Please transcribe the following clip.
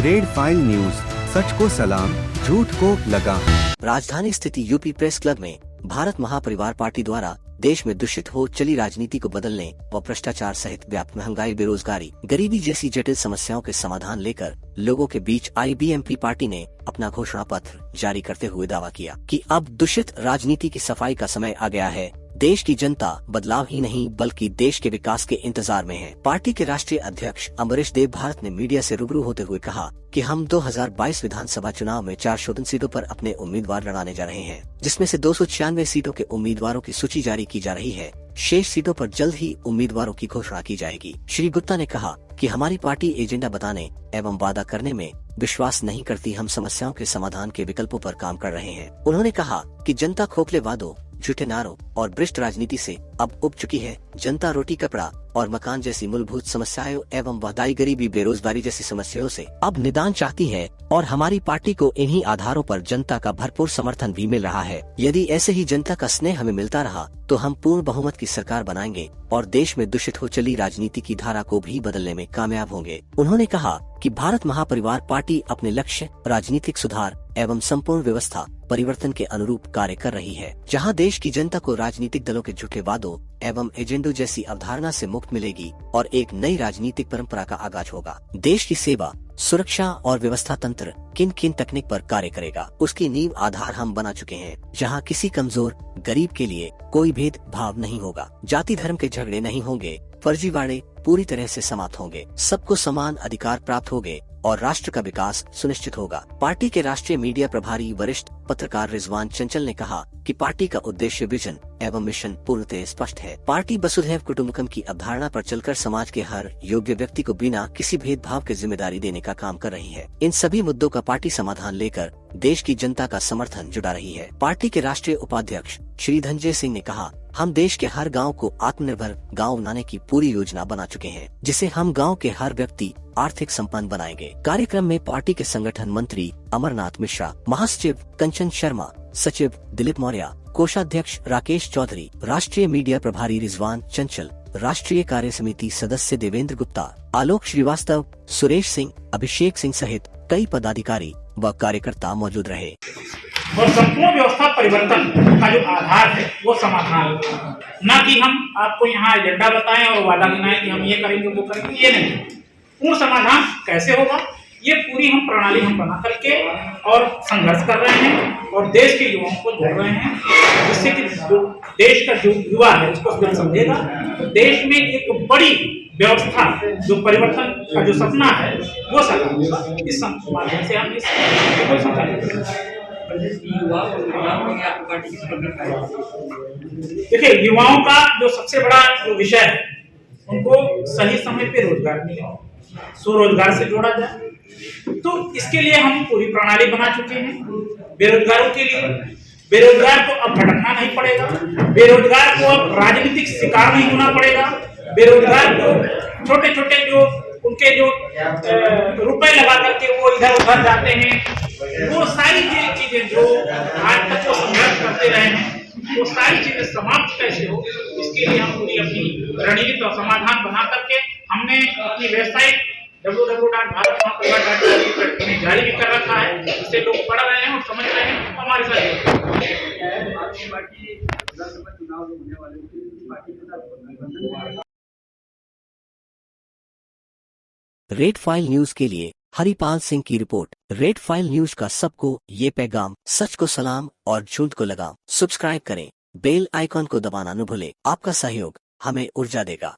Red file news, सच को सलाम, झूठ को लगाम। राजधानी स्थित यूपी प्रेस क्लब में भारत महापरिवार पार्टी द्वारा देश में दूषित हो चली राजनीति को बदलने व भ्रष्टाचार सहित व्याप्त महंगाई, बेरोजगारी, गरीबी जैसी जटिल समस्याओं के समाधान लेकर लोगों के बीच आई बीएमपी पार्टी ने अपना घोषणा पत्र जारी करते हुए दावा किया कि अब दूषित राजनीति की सफाई का समय आ गया है। देश की जनता बदलाव ही नहीं बल्कि देश के विकास के इंतजार में है। पार्टी के राष्ट्रीय अध्यक्ष अमरीश देव भारत ने मीडिया से रूबरू होते हुए कहा कि हम 2022 विधानसभा चुनाव में 4 सीटों पर अपने उम्मीदवार लड़ाने जा रहे हैं, जिसमें से 296 सीटों के उम्मीदवारों की सूची जारी की जा रही है। शेष सीटों पर जल्द ही उम्मीदवारों की घोषणा की जाएगी। श्री गुप्ता ने कहा कि हमारी पार्टी एजेंडा बताने एवं वादा करने में विश्वास नहीं करती, हम समस्याओं के समाधान के विकल्पों पर काम कर रहे हैं। उन्होंने कहा कि जनता खोखले वादों, झूठे नारों और भ्रष्ट राजनीति से अब उब चुकी है। जनता रोटी, कपड़ा और मकान जैसी मूलभूत समस्याओं एवं वादाई गरीबी, बेरोजगारी जैसी समस्याओं से अब निदान चाहती है और हमारी पार्टी को इन्हीं आधारों पर जनता का भरपूर समर्थन भी मिल रहा है। यदि ऐसे ही जनता का स्नेह हमें मिलता रहा तो हम पूर्ण बहुमत की सरकार बनाएंगे और देश में दूषित हो चली राजनीति की धारा को भी बदलने में कामयाब होंगे। उन्होंने कहा कि भारत महापरिवार पार्टी अपने लक्ष्य, राजनीतिक सुधार एवं संपूर्ण व्यवस्था परिवर्तन के अनुरूप कार्य कर रही है, जहां देश की जनता को राजनीतिक दलों के झूठे वादों एवं एजेंडों जैसी अवधारणा से मुक्त मिलेगी और एक नई राजनीतिक परंपरा का आगाज होगा। देश की सेवा, सुरक्षा और व्यवस्था तंत्र किन किन तकनीक पर कार्य करेगा, उसकी नींव आधार हम बना चुके हैं, जहां किसी कमजोर गरीब के लिए कोई भेदभाव नहीं होगा, जाति धर्म के झगड़े नहीं होंगे, फर्जीवाड़े पूरी तरह से समाप्त होंगे, सबको समान अधिकार प्राप्त होंगे और राष्ट्र का विकास सुनिश्चित होगा। पार्टी के राष्ट्रीय मीडिया प्रभारी वरिष्ठ पत्रकार रिजवान चंचल ने कहा कि पार्टी का उद्देश्य, विजन एवं मिशन पूर्णतः स्पष्ट है। पार्टी वसुधैव कुटुंबकम की अवधारणा पर चलकर समाज के हर योग्य व्यक्ति को बिना किसी भेदभाव के जिम्मेदारी देने का काम कर रही है। इन सभी मुद्दों का पार्टी समाधान लेकर देश की जनता का समर्थन जुटा रही है। पार्टी के राष्ट्रीय उपाध्यक्ष श्री धनंजय सिंह ने कहा, हम देश के हर गांव को आत्मनिर्भर गांव बनाने की पूरी योजना बना चुके हैं, जिसे हम गांव के हर व्यक्ति आर्थिक संपन्न बनाएंगे। कार्यक्रम में पार्टी के संगठन मंत्री अमरनाथ मिश्रा, महासचिव कंचन शर्मा, सचिव दिलीप मौर्य, कोषाध्यक्ष राकेश चौधरी, राष्ट्रीय मीडिया प्रभारी रिजवान चंचल, राष्ट्रीय कार्य समिति सदस्य देवेंद्र गुप्ता, आलोक श्रीवास्तव, सुरेश सिंह, अभिषेक सिंह सहित कई पदाधिकारी व कार्यकर्ता मौजूद रहे। और संपूर्ण व्यवस्था परिवर्तन का जो आधार है वो समाधान, न कि हम आपको यहाँ एजेंडा बताएं और वादा गिनाएं कि हम ये करेंगे वो करेंगे, ये नहीं। पूर्ण समाधान कैसे होगा, ये पूरी हम प्रणाली हम बना करके और संघर्ष कर रहे हैं और देश के युवाओं को जोड़ रहे हैं, जिससे कि देश का जो युवा है उसको जब समझेगा तो देश में एक बड़ी व्यवस्था, जो परिवर्तन का जो सपना है वो साकार होगा। इस माध्यम से हम इसको समझाएंगे। देखिए, युवाओं का जो सबसे बड़ा जो विषय है, उनको सही समय पे रोजगार मिले, स्वरोजगार से जोड़ा जाए। तो इसके लिए हम पूरी प्रणाली बना चुके हैं। बेरोजगारों के लिए, बेरोजगार को अब भटकना नहीं पड़ेगा, बेरोजगार को अब राजनीतिक शिकार नहीं होना पड़ेगा, बेरोजगार को छोटे छोटे जो उनके जो रुपए लगा करके वो इधर उधर जाते हैं, वो सारी चीजें जो आज तक वो संघर्ष करते रहे हैं, वो सारी चीजें समाप्त कैसे हो, इसके लिए हम पूरी अपनी रणनीति और समाधान बना करके हमने अपनी वेबसाइट www.bharatmahaparivar.com जारी भी कर रखा है, जिससे लोग पढ़ रहे हैं और समझ रहे हैं हमारे साथ। रेड फाइल न्यूज के लिए हरिपाल सिंह की रिपोर्ट। रेड फाइल न्यूज का सबको ये पैगाम, सच को सलाम और झूठ को लगाम। सब्सक्राइब करें, बेल आइकॉन को दबाना न भूलें। आपका सहयोग हमें ऊर्जा देगा।